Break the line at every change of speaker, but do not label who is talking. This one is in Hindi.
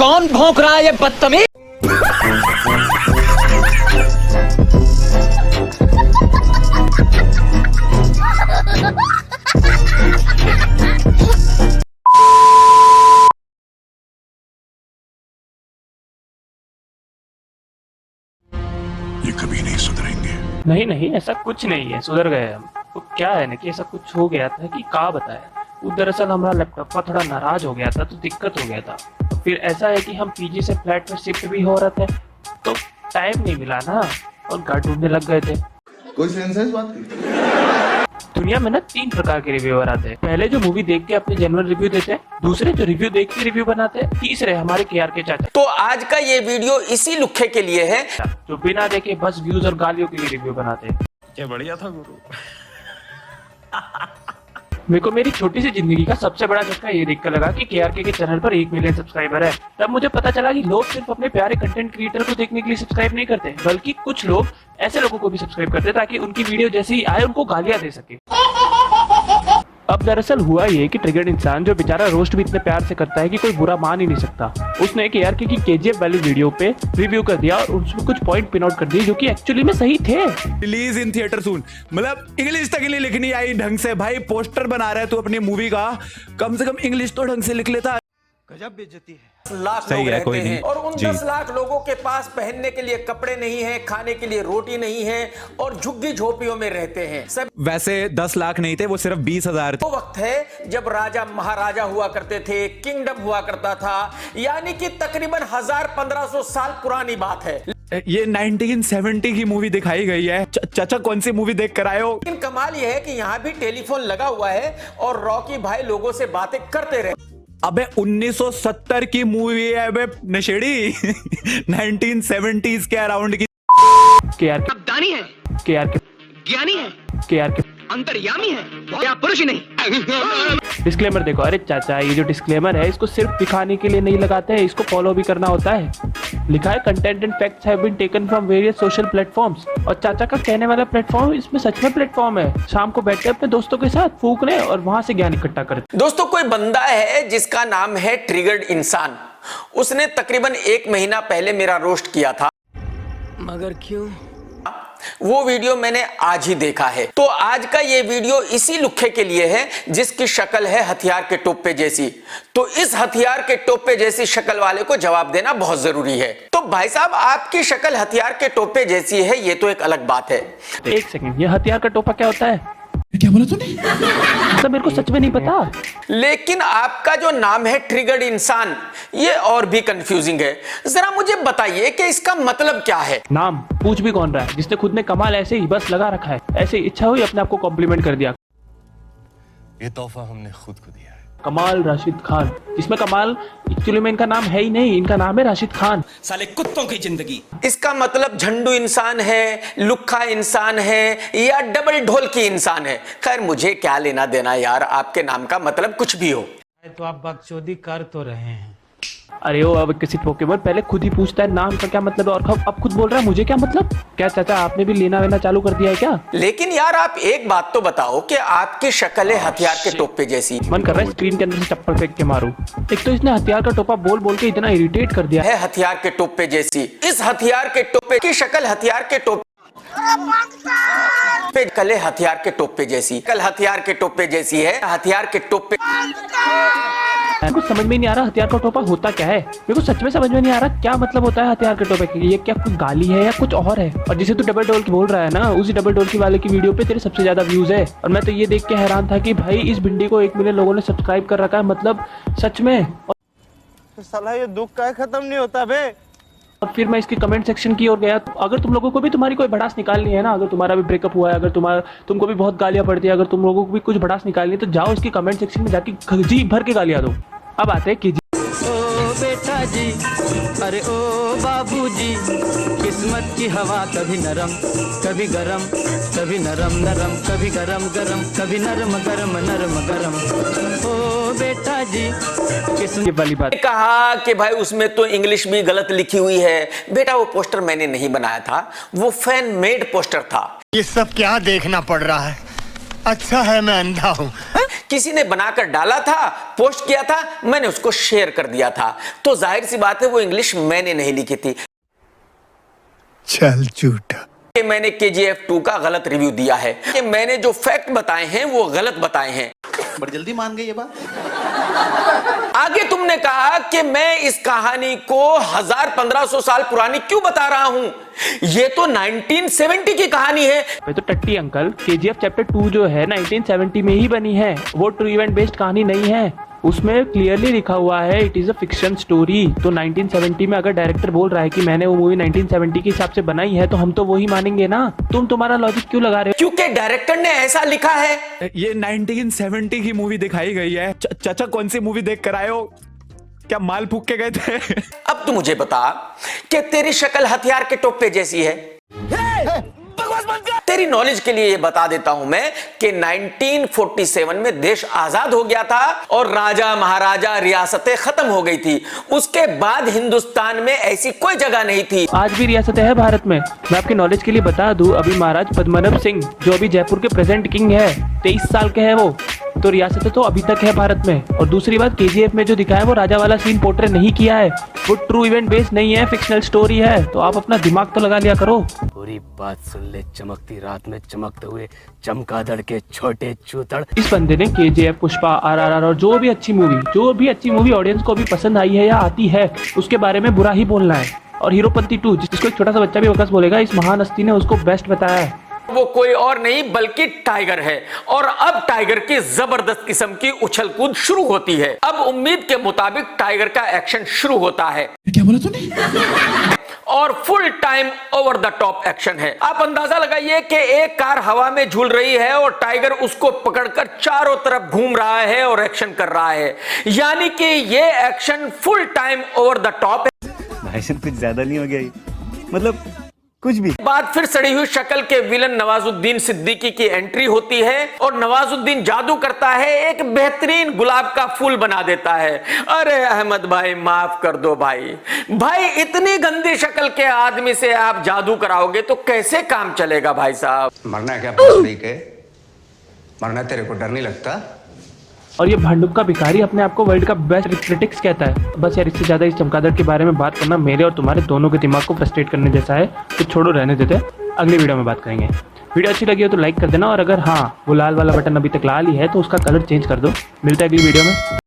कौन भौंक रहा है ये बदतमीज?
ये कभी नहीं सुधरेंगे।
नहीं ऐसा कुछ नहीं है, सुधर गए हम। तो क्या है ना कि ऐसा कुछ हो गया था कि का बताया, वो दरअसल हमारा लैपटॉप का थोड़ा नाराज हो गया था तो दिक्कत हो गया था। तो फिर ऐसा है कि हम पीजी से फ्लैट में शिफ्ट भी हो रहे थे तो टाइम नहीं मिला ना और घर ढूंढने लग गए थे।
कोई सेंस है इस बात की?
दुनिया में ना 3 प्रकार के रिव्यूअर आते हैं। पहले जो मूवी देख के अपने जेन्युइन रिव्यू देते हैं, दूसरे जो रिव्यू देख के रिव्यू बनाते हैं, तीसरे हमारे केआर के चाचा।
तो आज का ये वीडियो इसी लुखे के लिए है
जो बिना देखे बस व्यूज और गालियों के लिए रिव्यू बनाते हैं।
क्या बढ़िया था गुरु।
मेरे को मेरी छोटी सी जिंदगी का सबसे बड़ा झटका ये देखकर लगा कि केआरके के चैनल पर 1 मिलियन सब्सक्राइबर है। तब मुझे पता चला कि लोग सिर्फ अपने प्यारे कंटेंट क्रिएटर को देखने के लिए सब्सक्राइब नहीं करते, बल्कि कुछ लोग ऐसे लोगों को भी सब्सक्राइब करते ताकि उनकी वीडियो जैसे ही आए उनको गालियां दे सके। अब दरअसल हुआ ये कि ट्रिगर्ड इंसान जो बेचारा रोस्ट भी इतने प्यार से करता है कि कोई बुरा मान ही नहीं सकता, उसने केआरके की केजीएफ वाली वीडियो पे रिव्यू कर दिया और उसमें कुछ पॉइंट पिन आउट कर दिए जो कि एक्चुअली में सही थे।
रिलीज इन थिएटर सून, मतलब इंग्लिश तक नहीं लिखनी आई ढंग से। भाई पोस्टर बना रहा है तू अपनी मूवी का, कम से कम इंग्लिश तो ढंग से लिख लेता।
गजब बेइज्जती है। लाख
सही
लोग
है,
रहते
कोई
हैं
नहीं।
और उन
जी।
10 लाख लोगों के पास पहनने के लिए कपड़े नहीं है, खाने के लिए रोटी नहीं है और झुग्गी झोपड़ियों में रहते हैं सब।
वैसे 10 लाख नहीं थे, वो सिर्फ 20,000 थे।
वो वक्त है जब राजा महाराजा हुआ करते थे, किंगडम हुआ करता था, यानी कि तकरीबन 1000-1500 साल पुरानी बात है।
ये 1970 की मूवी दिखाई गई है। चाचा कौन सी मूवी देख कर आए हो?
लेकिन कमाल यह है कि यहाँ भी टेलीफोन लगा हुआ है और रॉकी भाई लोगों से बातें करते रहे।
अबे 1970 की मूवी है अबे नशेड़ी। 1970s के अराउंड की।
केआरके
दानी है,
केआरके
ज्ञानी है,
केआरके
अंतर्यामी है, क्या पुरुष ही नहीं।
डिस्क्लेमर देखो। अरे चाचा, ये जो डिस्क्लेमर है इसको सिर्फ दिखाने के लिए नहीं लगाते हैं, इसको फॉलो भी करना होता है। लिखा है content and facts have been taken from various social platforms. और चाचा का कहने वाला प्लेटफॉर्म इसमें सच में प्लेटफॉर्म है। शाम को बैठते अपने दोस्तों के साथ फूकने और वहां से ज्ञान इकट्ठा करते।
दोस्तों, कोई बंदा है जिसका नाम है ट्रिगर्ड इंसान। उसने तकरीबन 1 महीना पहले मेरा रोस्ट किया था,
मगर क्यों?
वो वीडियो मैंने आज ही देखा है। तो आज का ये वीडियो इसी लुखे के लिए है जिसकी शक्ल है हथियार के टोपे जैसी। तो इस हथियार के टोपे जैसी शक्ल वाले को जवाब देना बहुत जरूरी है। तो भाई साहब, आपकी शक्ल हथियार के टोपे जैसी है ये तो एक अलग बात है।
एक सेकंड, ये हथियार का टोपा क्या होता है?
क्या बोला तूने?
मतलब मेरे को सच में नहीं पता।
लेकिन आपका जो नाम है ट्रिगर्ड इंसान, ये और भी कंफ्यूजिंग है। जरा मुझे बताइए कि इसका मतलब क्या है।
नाम पूछ भी कौन रहा है, जिसने खुद ने कमाल ऐसे ही बस लगा रखा है, ऐसे इच्छा हुई अपने आप को कॉम्प्लीमेंट कर दिया।
ये तोहफा हमने खुद को दिया है।
कमाल राशिद खान, जिसमें कमाल एक्चुअली में इनका नाम है ही नहीं, इनका नाम है राशिद खान।
साले कुत्तों की जिंदगी।
इसका मतलब झंडू इंसान है, लुक्खा इंसान है या डबल ढोल की इंसान है। खैर, मुझे क्या लेना देना यार, आपके नाम का मतलब कुछ भी हो।
तो आप बकचोदी कर तो रहे हैं।
अरे वो अब किसी पोकेमोन पहले खुद ही पूछता है नाम का क्या मतलब है और अब खुद बोल रहा है मुझे क्या मतलब। क्या चाचा आपने भी लेना वेना चालू कर दिया है क्या?
लेकिन यार आप एक बात तो बताओ कि आपकी शक्ल है हथियार के टोपे जैसी।
मन कर रहा है स्क्रीन के अंदर से चप्पल फेंक के मारूं। एक तो इसने हथियार का टोपा बोल बोल के इतना इरिटेट कर दिया
है हथियार के टोपे जैसी। इस हथियार के टोपे की शक्ल हथियार के टोपे कल हथियार के टोपे जैसी, कल हथियार के टोपे जैसी है। हथियार के टोपे
मेरे को समझ में नहीं आ रहा हथियार का टोपा होता क्या है। मेरे को सच में समझ में नहीं आ रहा क्या मतलब होता है हथियार के टोपे के। ये क्या कोई गाली है या कुछ और है? और जिसे तू डबल डोल की बोल रहा है ना, उसी डबल डोल की वाले की वीडियो पे तेरे सबसे ज्यादा व्यूज है। और मैं तो ये देख के हैरान था कि भाई इस भिंडी को 1 मिलियन लोगों ने सब्सक्राइब कर रखा है, मतलब सच में।
साला ये दुख का खत्म नहीं होता बे।
और फिर मैं इसकी कमेंट सेक्शन की ओर गया। तो अगर तुम लोगों को भी तुम्हारी कोई भड़ास निकालनी है ना, अगर तुम्हारा भी ब्रेकअप हुआ है, अगर तुमको भी बहुत गालियां पड़ती है, अगर तुम लोगों को भी कुछ भड़ास निकालनी है तो जाओ इसकी कमेंट सेक्शन में जाके जी भर के गालियां दो। अब आते हैं कि
ओ बेटा जी, अरे ओ बाबूजी, किस्मत की हवा कभी नरम कभी गरम, कभी नरम नरम कभी गरम गरम, कभी नरम गरम नरम गरम। ओ बेटा जी,
ये वाली बात
कहा कि भाई उसमें तो इंग्लिश भी गलत लिखी हुई है। बेटा वो पोस्टर मैंने नहीं बनाया था, वो फैन मेड पोस्टर था।
ये सब क्या देखना पड़ रहा है? अच्छा है मैं अंधा हूँ।
किसी ने बनाकर डाला था, पोस्ट किया था, मैंने उसको शेयर कर दिया था। तो जाहिर सी बात है वो इंग्लिश मैंने नहीं लिखी थी।
चल झूठा।
कि मैंने KGF 2 का गलत रिव्यू दिया है, कि मैंने जो फैक्ट बताए हैं वो गलत बताए हैं।
बड़ी जल्दी मान गई ये बात।
आगे तुमने कहा कि मैं इस कहानी को 1500 साल पुरानी क्यों बता रहा हूं, ये तो 1970 की कहानी है।
भाई तो टट्टी अंकल, KGF चैप्टर 2 जो है 1970 में ही बनी है, वो ट्रू इवेंट बेस्ड कहानी नहीं है। उसमें क्लियरली लिखा हुआ है it is a fiction story. तो 1970 में अगर डायरेक्टर बोल रहा है कि मैंने वो मूवी 1970 के हिसाब से बनाई है तो हम तो वही मानेंगे ना। तुम्हारा लॉजिक क्यों लगा रहे हो?
क्योंकि डायरेक्टर ने ऐसा लिखा है।
ये 1970 की मूवी दिखाई गई है। चाचा कौन सी मूवी देख कर आए हो? क्या माल फूक के गए थे?
अब तू मुझे बता कि तेरी शक्ल हथियार के टोपे जैसी है। तेरी नॉलेज के लिए ये बता देता हूं मैं कि 1947 में देश आजाद हो गया था और राजा महाराजा रियासतें खत्म हो गई थी। उसके बाद हिंदुस्तान में ऐसी कोई जगह नहीं थी।
आज भी रियासतें हैं भारत में। मैं आपकी नॉलेज के लिए बता दूं, अभी महाराज पद्मनाभ सिंह जो अभी जयपुर के प्रेजेंट किंग है, 23 साल के हैं वो, तो रियासतें तो अभी तक है भारत में। और दूसरी बात, KGF में जो दिखाया है वो राजा वाला सीन पोर्ट्रे नहीं किया है, वो ट्रू इवेंट बेस्ड नहीं है, फिक्शनल स्टोरी है। तो आप अपना दिमाग तो लगा लिया करो।
पूरी बात सुन ले, चमकती रात में चमकते हुए चमगादड़ के छोटे चूतड़।
इस बंदे ने KGF, पुष्पा, RRR और जो भी अच्छी मूवी ऑडियंस को भी पसंद आई है या आती है उसके बारे में बुरा ही बोलना है। और हीरोपंती 2 जिसको एक छोटा सा बच्चा भी बकस बोलेगा, इस महान हस्ती ने उसको बेस्ट बताया है।
वो कोई और नहीं बल्कि टाइगर है। और अब टाइगर की जबरदस्त किस्म की उछल कूद शुरू होती है। अब उम्मीद के मुताबिक टाइगर का एक्शन शुरू होता है।
क्या बोला तूने?
और full time over the top action है। आप अंदाजा लगाइए कि एक कार हवा में झूल रही है और टाइगर उसको पकड़कर चारों तरफ घूम रहा है और एक्शन कर रहा है। यानी कि ये action full time over the top है।
भाई साहब कुछ ज्यादा नहीं हो गया ये? मतलब कुछ भी।
बाद फिर सड़ी हुई शक्ल के विलन नवाजुद्दीन सिद्दीकी की एंट्री होती है और नवाजुद्दीन जादू करता है, एक बेहतरीन गुलाब का फूल बना देता है। अरे अहमद भाई माफ कर दो भाई। भाई इतनी गंदी शक्ल के आदमी से आप जादू कराओगे तो कैसे काम चलेगा भाई साहब?
मरना है क्या भोसड़ी के? मरना तेरे को डर नहीं लगता?
और ये भांडुप का भिखारी अपने आप को वर्ल्ड का बेस्ट क्रिटिक्स कहता है। बस यार, इससे ज्यादा इस चमगादड़ के बारे में बात करना मेरे और तुम्हारे दोनों के दिमाग को फ्रस्ट्रेट करने जैसा है, तो छोड़ो, रहने देते हैं, अगली वीडियो में बात करेंगे। वीडियो अच्छी लगी हो तो लाइक कर देना, और अगर हाँ वो लाल वाला बटन अभी तक लाल ही है तो उसका कलर चेंज कर दो। मिलता है अगली वीडियो में।